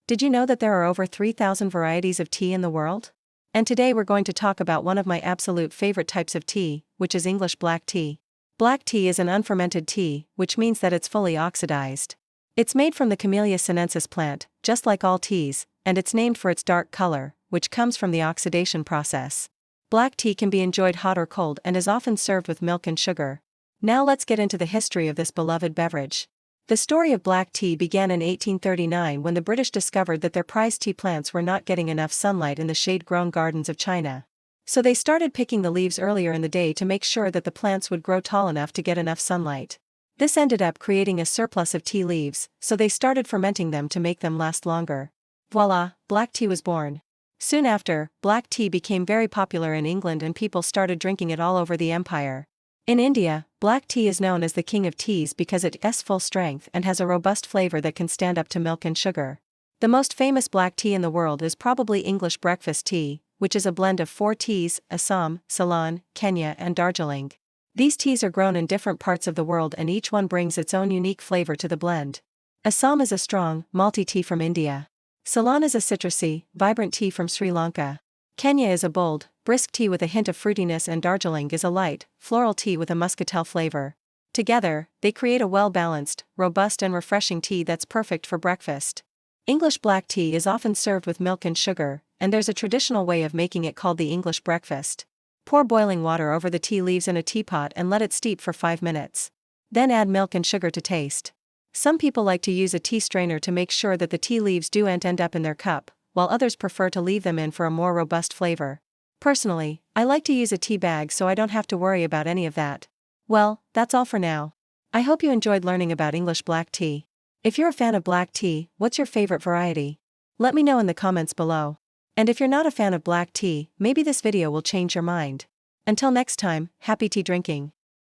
Did you know that there are over 3,000 varieties of tea in the world? And today we're going to talk about one of my absolute favorite types of tea, which is English black tea. Black tea is an unfermented tea, which means that it's fully oxidized. It's made from the Camellia sinensis plant, just like all teas, and it's named for its dark color, which comes from the oxidation process. Black tea can be enjoyed hot or cold and is often served with milk and sugar. Now let's get into the history of this beloved beverage. The story of black tea began in 1839 when the British discovered that their prized tea plants were not getting enough sunlight in the shade-grown gardens of China. So they started picking the leaves earlier in the day to make sure that the plants would grow tall enough to get enough sunlight. This ended up creating a surplus of tea leaves, so they started fermenting them to make them last longer. Voila, black tea was born. Soon after, black tea became very popular in England and people started drinking it all over the empire. In India, black tea is known as the king of teas because it has full strength and has a robust flavor that can stand up to milk and sugar. The most famous black tea in the world is probably English breakfast tea, which is a blend of 4 teas: Assam, Ceylon, Kenya and Darjeeling. These teas are grown in different parts of the world and each one brings its own unique flavor to the blend. Assam is a strong, malty tea from India. Ceylon is a citrusy, vibrant tea from Sri Lanka. Kenya is a bold, brisk tea with a hint of fruitiness and Darjeeling is a light, floral tea with a muscatel flavor. Together, they create a well-balanced, robust and refreshing tea that's perfect for breakfast. English black tea is often served with milk and sugar, and there's a traditional way of making it called the English breakfast. Pour boiling water over the tea leaves in a teapot and let it steep for 5 minutes. Then add milk and sugar to taste. Some people like to use a tea strainer to make sure that the tea leaves do end up in their cup, while others prefer to leave them in for a more robust flavor. Personally, I like to use a tea bag so I don't have to worry about any of that. Well, that's all for now. I hope you enjoyed learning about English black tea. If you're a fan of black tea, what's your favorite variety? Let me know in the comments below. And if you're not a fan of black tea, maybe this video will change your mind. Until next time, happy tea drinking.